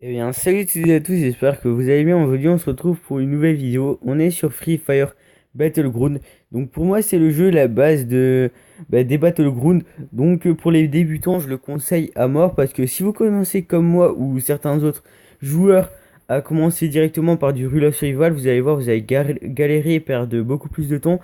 Eh bien, salut à tous, j'espère que vous allez bien. Aujourd'hui, on se retrouve pour une nouvelle vidéo. On est sur Free Fire Battleground. Donc, pour moi, c'est le jeu, la base des Battleground. Donc, pour les débutants, je le conseille à mort parce que si vous commencez comme moi ou certains autres joueurs à commencer directement par du Rule of Survival, vous allez voir, vous allez galérer et perdre beaucoup plus de temps.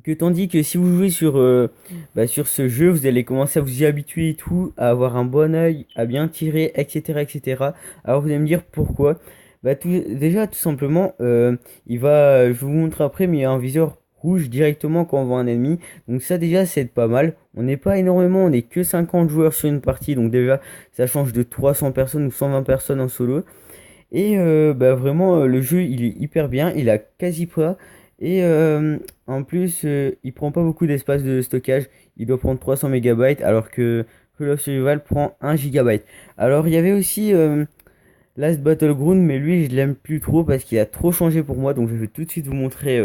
Que tandis que si vous jouez sur ce jeu, vous allez commencer à vous y habituer et tout, à avoir un bon œil, à bien tirer, etc., etc. Alors vous allez me dire pourquoi. Déjà, tout simplement, je vous montre après, mais il y a un viseur rouge directement quand on voit un ennemi. Donc ça déjà, c'est pas mal. On n'est pas énormément, on n'est que 50 joueurs sur une partie. Donc déjà, ça change de 300 personnes ou 120 personnes en solo. Et vraiment, le jeu, il est hyper bien. Il a quasi pas. Et en plus, il prend pas beaucoup d'espace de stockage. Il doit prendre 300 mégabytes alors que Call of Survival prend 1 gigabyte. Alors, il y avait aussi Last Battleground, mais lui, je l'aime plus trop parce qu'il a trop changé pour moi. Donc, je vais tout de suite vous montrer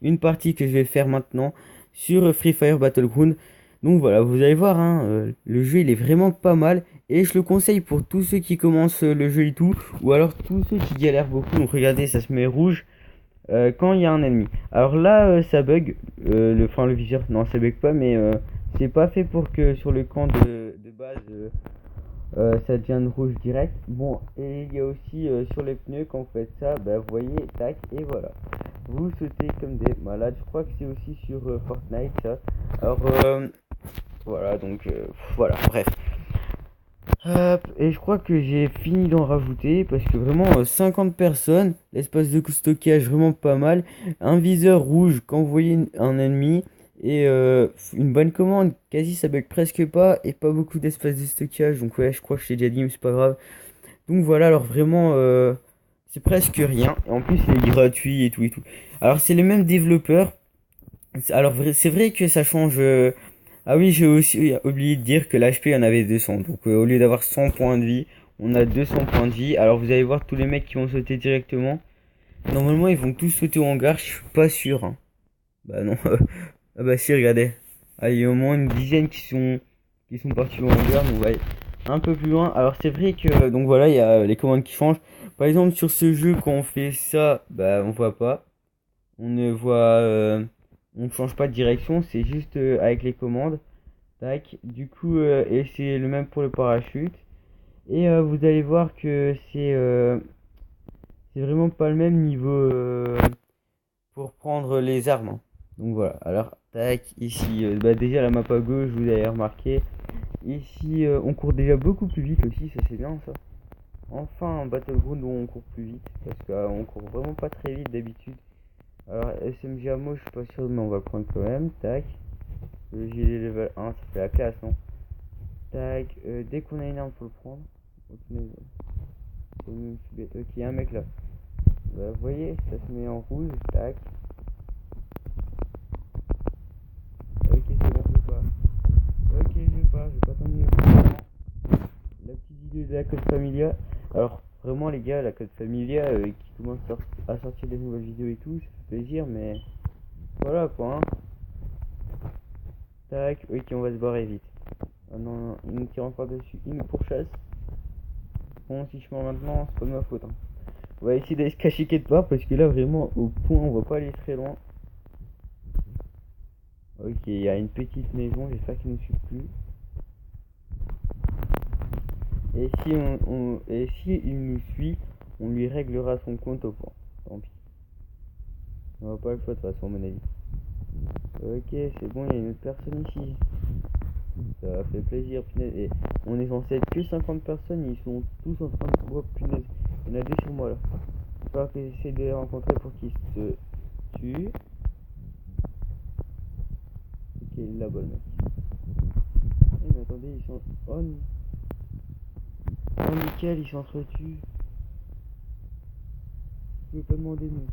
une partie que je vais faire maintenant sur Free Fire Battleground. Donc voilà, vous allez voir, hein, le jeu il est vraiment pas mal et je le conseille pour tous ceux qui commencent le jeu et tout, ou alors tous ceux qui galèrent beaucoup. Donc regardez, ça se met rouge quand il y a un ennemi. Alors là, ça bug, le viseur, non, ça bug pas, mais c'est pas fait pour que sur le camp de base ça devient rouge direct. Bon, et il y a aussi sur les pneus, quand vous faites ça, bah, vous voyez, tac, et voilà. Vous sautez comme des malades. Je crois que c'est aussi sur Fortnite, ça. Alors, voilà, voilà, bref. Hop, et je crois que j'ai fini d'en rajouter parce que vraiment 50 personnes, l'espace de stockage vraiment pas mal, un viseur rouge quand vous voyez un ennemi et une bonne commande, quasi ça bug presque pas et pas beaucoup d'espace de stockage donc ouais je crois que je t'ai déjà dit mais c'est pas grave. Donc voilà alors vraiment c'est presque rien et en plus il est gratuit et tout et tout. Alors c'est les mêmes développeurs, alors c'est vrai que ça change. Ah oui, j'ai aussi oublié de dire que l'HP en avait 200. Donc au lieu d'avoir 100 points de vie, on a 200 points de vie. Alors vous allez voir tous les mecs qui vont sauter directement. Normalement, ils vont tous sauter au hangar, je suis pas sûr, hein. Bah non. Ah bah si, regardez. Ah, il y a au moins une dizaine qui sont partis au hangar. Donc ouais, un peu plus loin. Alors c'est vrai que donc voilà, il y a les commandes qui changent. Par exemple, sur ce jeu, quand on fait ça, bah on voit pas. On ne voit, on ne change pas de direction, c'est juste avec les commandes. Tac. Du coup, et c'est le même pour le parachute. Et vous allez voir que c'est vraiment pas le même niveau pour prendre les armes, hein. Donc voilà. Alors, tac, ici, déjà la map à gauche, vous avez remarqué. Ici, on court déjà beaucoup plus vite aussi, ça c'est bien ça. Enfin, un Battleground où on court plus vite, parce qu'on court vraiment pas très vite d'habitude. Alors, SMG Ammo, je suis pas sûr, mais on va le prendre quand même. Tac. Le gilet level 1, ça fait la classe, non? Tac. Dès qu'on a une arme, faut le prendre. Ok, ok, il y a un mec là. Bah, vous voyez, ça se met en rouge. Tac. Ok, c'est bon, je vais pas. Ok, je vais pas t'emmener au courant. La petite vidéo de la code Familia. Alors, vraiment, les gars, la code Familia qui commence à sortir des nouvelles vidéos et tout, ça fait plaisir, mais voilà quoi, hein. Tac, ok, on va se barrer vite. Ah non, non, il nous tire encore dessus, il nous pourchasse. Bon, si je meurs maintenant, c'est pas de ma faute, hein. On va essayer d'aller se cacher quelque part parce que là, vraiment, au point, on va pas aller très loin. Ok, il y a une petite maison, j'espère qu'il ne nous suit plus. Et si il nous suit, on lui réglera son compte au point. Tant pis. On va pas le faire de toute façon, à mon avis. Ok, c'est bon, il y a une autre personne ici. Ça fait plaisir, punaise. Et on est censé être que 50 personnes, ils sont tous en train de... Oh, punaise. Il y en a deux sur moi là. Il va falloir que j'essaie de les rencontrer pour qu'ils se tuent. Ok, là-bas le mec. Eh mais attendez, ils sont... Oh, oh nickel, ils s'entretuent. Je peux pas demander mieux.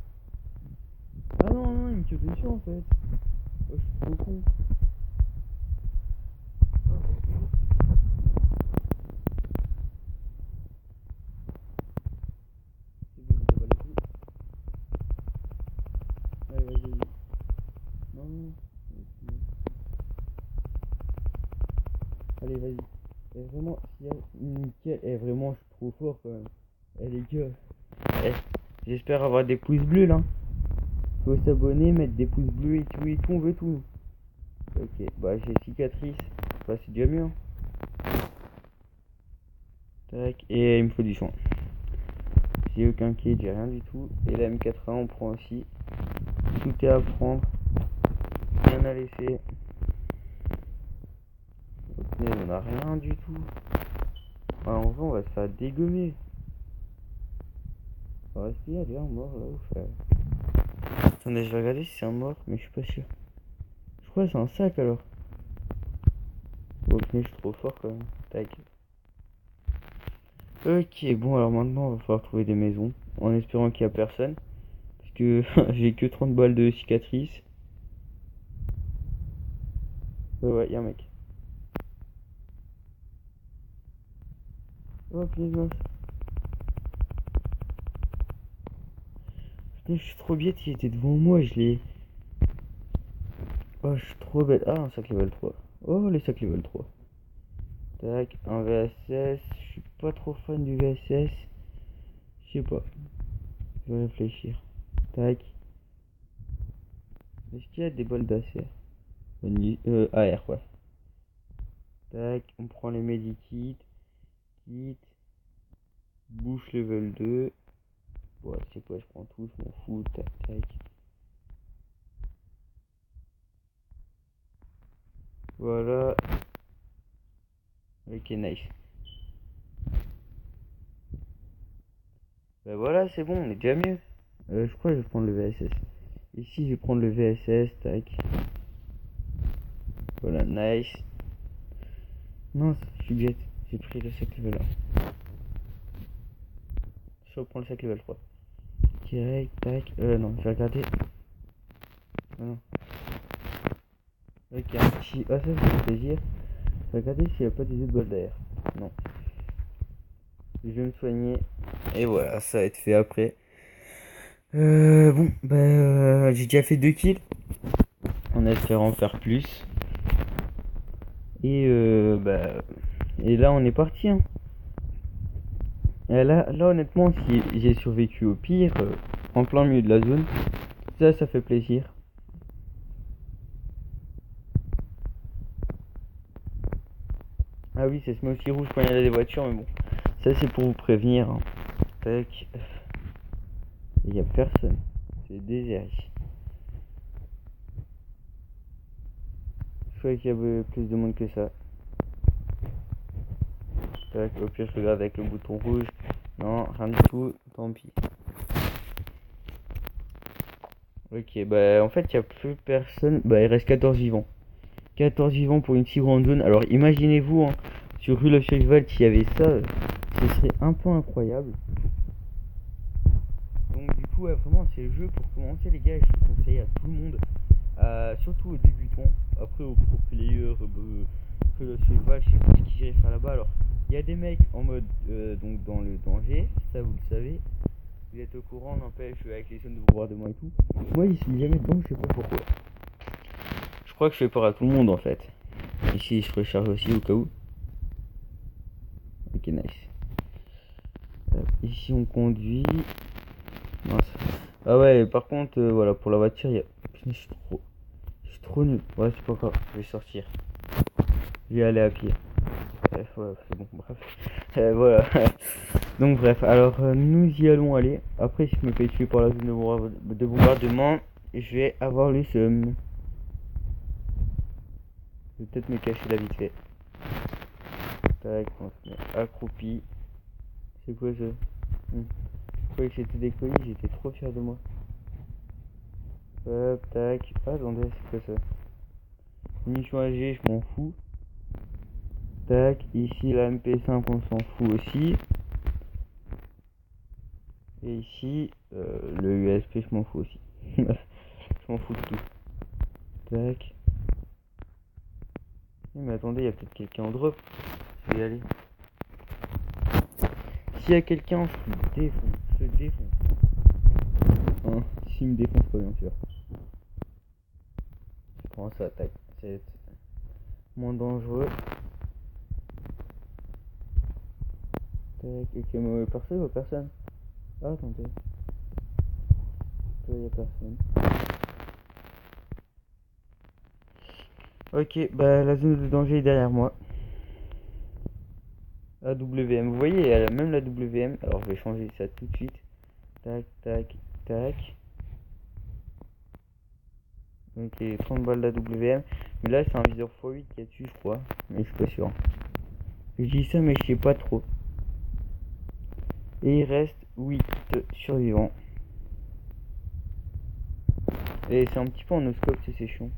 Ah non, non, il me tire dessus en fait. Oh, je suis trop con. C'est bon, j'ai pas les coups. Allez, vas-y, vas-y. Non, non. Allez, vas-y. Et vraiment, si nickel. Et vraiment, je suis trop fort quand même. Eh les gars. Eh, j'espère avoir des pouces bleus là. Faut s'abonner, mettre des pouces bleus et tout, on veut tout. Ok, bah j'ai cicatrice. Bah c'est déjà mieux. Hein. Tac, et il me faut du soin. J'ai aucun kit, j'ai rien du tout. Et la M80 on prend aussi. Tout est à prendre. Rien à laisser. Ok, on a rien du tout. Ah, en vrai on va se faire dégommer. Est-ce qu'il y a des gens morts là ou frère? Attendez, je vais regarder si c'est un mort, mais je suis pas sûr. Je crois que c'est un sac alors. Ok, je suis trop fort quand même. Tac. Ok, bon alors maintenant on va falloir trouver des maisons. En espérant qu'il y a personne. Parce que j'ai que 30 balles de cicatrices. Ouais, y'a un mec. Oh putain, putain, je suis trop bête, il était devant moi, je l'ai. Oh, je suis trop bête. Ah, un sac level 3. Oh, les sacs level 3. Tac, un VSS. Je suis pas trop fan du VSS. Je sais pas. Je vais réfléchir. Tac. Est-ce qu'il y a des balles d'acer? AR, ouais. Tac, on prend les medikits. Kit. Bouche level 2. Ouais, c'est quoi, je prends tout, je m'en fous. Tac, tac. Voilà. Ok, nice. Bah voilà, c'est bon, on est déjà mieux. Je crois que je vais prendre le VSS. Ici, je vais prendre le VSS, tac. Voilà, nice. Non, je suis bête. J'ai pris le sac level 1. Je reprends le sac level 3. Direct, tac. Non, je vais regarder. Ah non. Ok, un petit. Ah, ça, ça fait plaisir. Je vais regarder s'il n'y a pas des autres balles derrière. Non. Je vais me soigner. Et voilà, ça va être fait après. Bon, bah, j'ai déjà fait 2 kills. En espérant faire plus. Et et là, on est parti. Hein. Et là, honnêtement, si j'ai survécu au pire, en plein milieu de la zone, ça fait plaisir. Ah oui, ça se met aussi rouge quand il y a des voitures, mais bon, ça c'est pour vous prévenir. Hein. Tac. Il n'y a personne. C'est désert ici. Je croyais qu'il y avait plus de monde que ça. Tac, au pire, je regarde avec le bouton rouge. Non, rien du tout, tant pis. Ok, bah en fait, il n'y a plus personne. Bah, il reste 14 vivants. 14 vivants pour une si grande zone. Alors, imaginez-vous, hein, sur Rue of Cheval, s'il y avait ça, ce serait un peu incroyable. Donc, du coup, ouais, vraiment, c'est le jeu pour commencer, les gars. Je le conseille à tout le monde. Surtout aux débutants. Après, aux pro players, Rue of Cheval, je sais pas ce qu'ils iraient faire là-bas. Alors, il y a des mecs en mode donc dans le danger, ça vous le savez. Vous êtes au courant, n'empêche, avec les zones de bombardement et tout. Moi, je suis jamais dedans, je sais pas pourquoi. Je crois que je fais peur à tout le monde en fait. Ici, je recharge aussi au cas où. Ok, nice. Ici, on conduit. Mince. Ah ouais, par contre, voilà, pour la voiture, il y a. Putain, je suis trop nul. Ouais, c'est pas grave, je vais sortir. Je vais aller à pied. Bref, ouais, c'est bon, bref. Voilà. Donc, bref, alors nous y allons aller. Après, si je me fais tuer par la zone de bombardement, je vais avoir le seum. Je vais peut-être me cacher là vite fait. Tac, on se met accroupi. C'est quoi ça? Je croyais que c'était des colis, j'étais trop fier de moi. Hop, tac. Ah, attendez, c'est quoi ça? Munition AG, je m'en fous. Tac, ici la MP5, on s'en fout aussi. Et ici, le USP, je m'en fous aussi. Je m'en fous de tout. Tac. Mais attendez, il y a peut-être quelqu'un en drop. Je vais y aller. S'il y a quelqu'un, je le défonce. Je le défonce. Hein, s'il me défonce pas, bien sûr. Je prends ça, tac. C'est moins dangereux. Ok, mais personne, ou personne. Ah, attendez. Il y a personne. Ok, bah la zone de danger est derrière moi. AWM, vous voyez, elle a même la WM. Alors je vais changer ça tout de suite. Tac, tac, tac. Ok, 30 balles la WM. Mais là, c'est un viseur x8 qu'il y a dessus, je crois. Mais je suis pas sûr. Je dis ça, mais je sais pas trop. Et il reste 8 survivants. Et c'est un petit peu en no-scope, c'est chiant.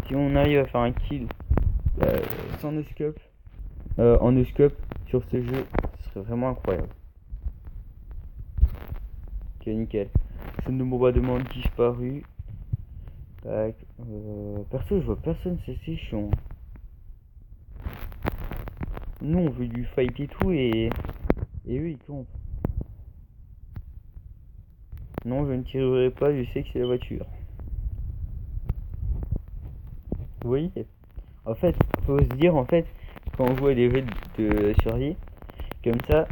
Si on arrive à faire un kill sans no-scope, en no-scope sur ce jeu, ce serait vraiment incroyable. Ok, nickel. Zone de bombardement disparu. Tac. Perso, je vois personne, c'est chiant. Nous, on veut du fight et tout, et eux, ils campent. Non, je ne tirerai pas, je sais que c'est la voiture. Vous voyez? En fait, faut se dire, en fait, quand on joue à des jeux de survie, comme ça,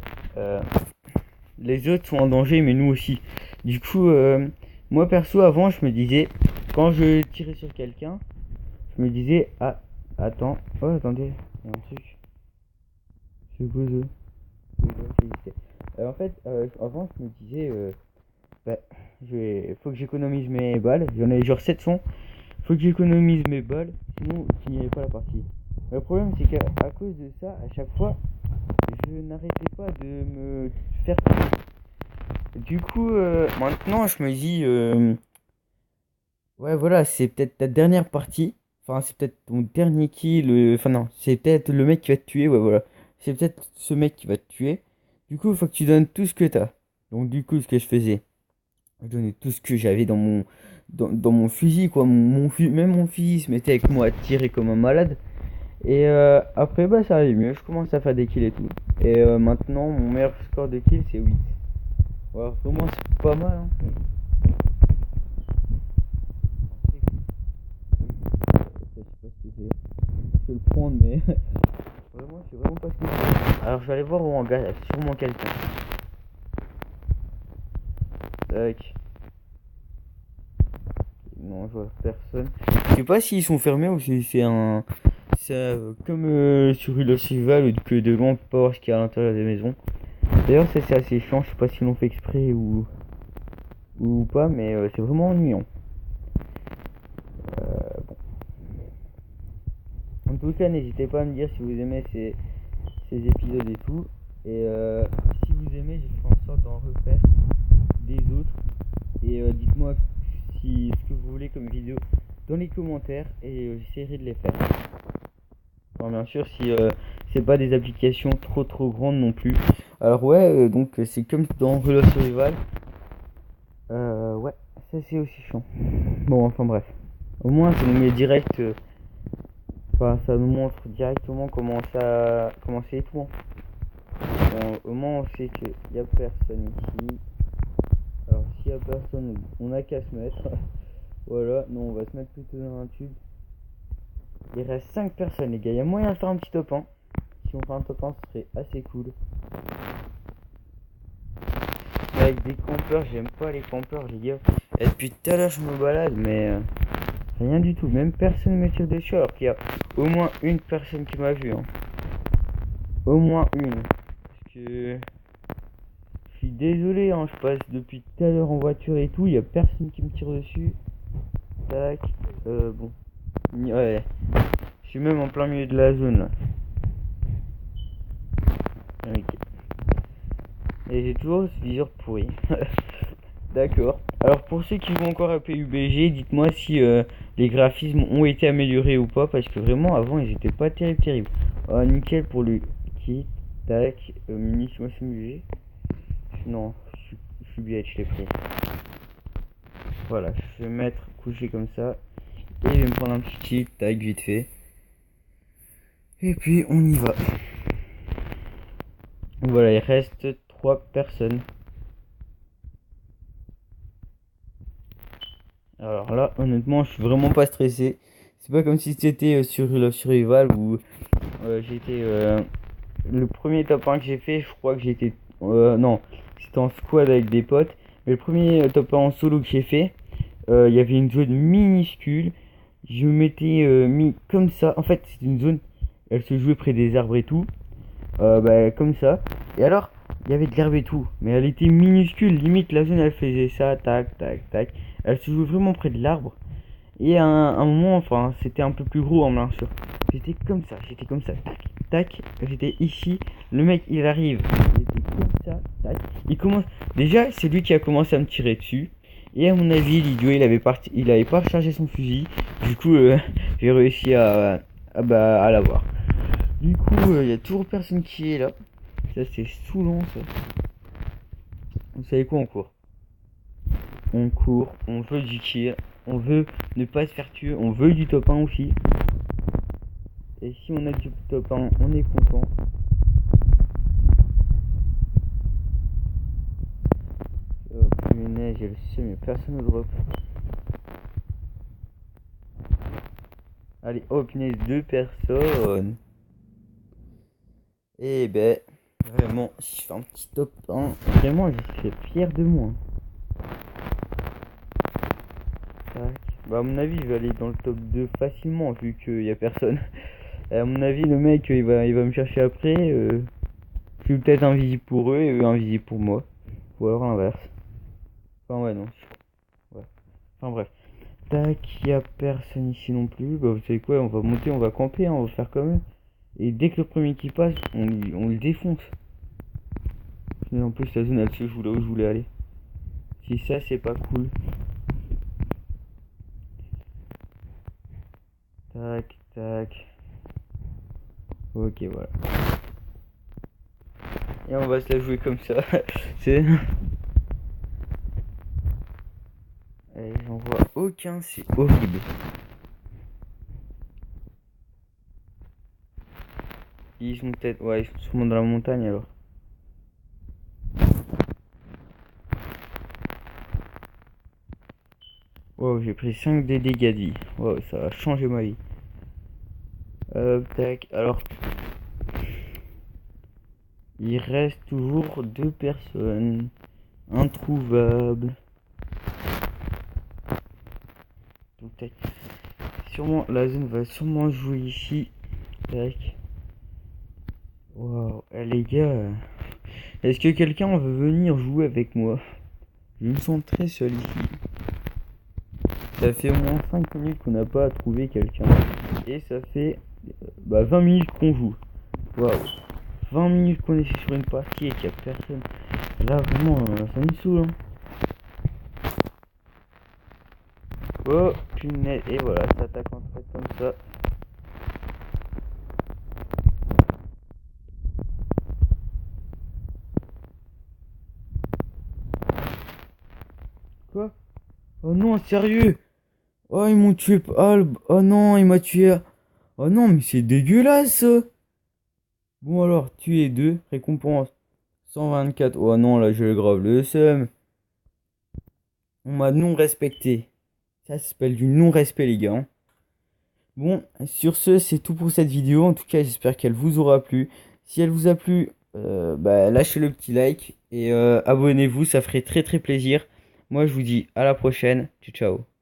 les autres sont en danger, mais nous aussi. Du coup, moi perso, avant, je me disais, quand je tirais sur quelqu'un, je me disais, ah, attends, oh, attendez, il y a un truc. C'est quoi ça? En fait, avant, je me disais, bah, faut que j'économise mes balles. J'en ai genre 700. Faut que j'économise mes balles, sinon je finirai pas la partie. Le problème, c'est qu'à cause de ça, à chaque fois, je n'arrêtais pas de me faire tuer. Du coup, maintenant, je me dis, ouais, voilà, c'est peut-être ta dernière partie. Enfin, c'est peut-être ton dernier kill. Enfin, non, c'est peut-être le mec qui va te tuer. Ouais, voilà. C'est peut-être ce mec qui va te tuer. Du coup, il faut que tu donnes tout ce que t'as. Donc, du coup, ce que je faisais, je donnais tout ce que j'avais dans mon fusil, quoi. Même mon fusil se mettait avec moi à tirer comme un malade. Et après, bah, ça allait mieux. Je commence à faire des kills et tout. Et maintenant, mon meilleur score de kills, c'est 8. Ouais, vraiment, c'est pas mal, hein. Je sais pas ce que c'est. Je vais le prendre, mais vraiment, je sais vraiment pas ce que c'est. Alors, je vais aller voir au hangar, il y a sûrement quelqu'un. Tac. Non, je vois personne. Je sais pas s'ils sont fermés ou si c'est un. C'est comme sur Halo Survival, que de loin on peut pas voir ce qu'il y a à l'intérieur des maisons. D'ailleurs, ça c'est assez chiant, je sais pas si l'on fait exprès ou pas, mais c'est vraiment ennuyant. Bon. En tout cas, n'hésitez pas à me dire si vous aimez ces épisodes et tout. Et si vous aimez, je ferai en sorte d'en refaire des autres. Et dites-moi ce que vous voulez comme vidéo dans les commentaires et j'essaierai de les faire. Bon, bien sûr, si c'est pas des applications trop grandes non plus. Alors ouais, donc c'est comme dans Halo Survival. Ouais, ça c'est aussi chiant. Bon, enfin bref. Au moins, ça nous met direct. Enfin, ça nous montre directement comment c'est et tout, hein. Bon, au moins, on sait qu'il y a personne ici. Alors, s'il y a personne, on a qu'à se mettre. Voilà, non, on va se mettre plutôt dans un tube. Il reste 5 personnes, les gars. Il y a moyen de faire un petit top 1. Si on fait un top 1, ce serait assez cool. Avec des campeurs, j'aime pas les campeurs, les gars. Et depuis tout à l'heure, je me balade, mais rien du tout. Même personne me tire dessus, alors qu'il y a au moins une personne qui m'a vu, hein. Au moins une. Parce que je suis désolé, hein, je passe depuis tout à l'heure en voiture et tout. Il y a personne qui me tire dessus. Tac. Bon. Ouais. Je suis même en plein milieu de la zone là. Ok. Et j'ai toujours ce viseur pourri. D'accord. Alors pour ceux qui vont encore à PUBG, dites-moi si les graphismes ont été améliorés ou pas, parce que vraiment avant ils étaient pas terribles. Ah, nickel pour le kit. Tac. Munitions SMG. Non, je suis bête, je l'ai pris. Voilà, je vais me mettre couché comme ça. Et je vais me prendre un petit kit, tac, vite fait. Et puis on y va. Voilà, il reste 3 personnes. Alors là, honnêtement, je suis vraiment pas stressé. C'est pas comme si c'était sur Love Survival où j'étais le premier top 1 que j'ai fait, je crois que j'étais... non, c'était en squad avec des potes. Mais le premier top 1 en solo que j'ai fait, il y avait une zone minuscule. Je m'étais mis comme ça. En fait, c'était une zone, elle se jouait près des arbres et tout. Bah, comme ça. Et alors, il y avait de l'herbe et tout. Mais elle était minuscule. Limite, la zone, elle faisait ça, tac, tac, tac. Elle se jouait vraiment près de l'arbre. Et à un moment, enfin, c'était un peu plus gros en main sûr. J'étais comme ça, tac, tac. J'étais ici. Le mec, il arrive. J'étais comme ça, tac. Il commence. Déjà, c'est lui qui a commencé à me tirer dessus. Et à mon avis, l'idiot, il avait pas rechargé son fusil. Du coup, j'ai réussi à l'avoir. Du coup, il y a toujours personne qui est là. Ça, c'est saoulant, ça. Vous savez quoi, on court, on veut du kill, on veut ne pas se faire tuer, on veut du top 1 aussi. Et si on a du top 1, on est content. Oh punaise, j'ai le seum, mais personne au drop. Allez, oh punaise, 2 personnes. Et ben, vraiment, si je fais un petit top 1, vraiment, je serais fier de moi. Tac. Bah, à mon avis, je vais aller dans le top 2 facilement, vu qu'il y a personne. À mon avis, le mec, il va me chercher après. Je suis peut-être invisible pour eux et eux invisibles pour moi. Ou alors l'inverse. Enfin, ouais, non. Ouais. Enfin, bref. Tac, il y a personne ici non plus. Bah, vous savez quoi, on va monter, on va camper, hein, on va faire comme eux. Et dès que le premier qui passe, on le défonce. Et en plus, la zone, elle se joue là où je voulais aller. Si ça, c'est pas cool. Tac, tac. Ok, voilà. Et on va se la jouer comme ça. C'est... Et j'en vois aucun, c'est horrible. Ils sont peut-être... Ouais, ils sont sûrement dans la montagne alors. Wow, j'ai pris 5 des dégâts de vie. Wow, ça a changé ma vie. Tac, alors... Il reste toujours 2 personnes. Introuvables. Donc, tac. Sûrement, la zone va sûrement jouer ici. Tac. Wow, les gars. Est-ce que quelqu'un veut venir jouer avec moi? Je me sens très seul ici. Ça fait au moins 5 minutes qu'on n'a pas trouvé quelqu'un. Et ça fait 20 minutes qu'on joue. Waouh. 20 minutes qu'on est sur une partie et qu'il n'y a personne. Là vraiment, ça me saoule. Hein. Oh punaise. Et voilà, ça attaque en fait comme ça. Quoi? Oh non, sérieux? Oh, ils m'ont tué. Oh non, il m'a tué. Oh non, mais c'est dégueulasse. Bon alors, tuer 2, récompense 124. Oh non, là j'ai grave le seum. On m'a non respecté. Ça s'appelle du non-respect les gars. Hein. Bon, sur ce, c'est tout pour cette vidéo. En tout cas, j'espère qu'elle vous aura plu. Si elle vous a plu, lâchez le petit like et abonnez-vous, ça ferait très très plaisir. Moi, je vous dis à la prochaine. Ciao, ciao.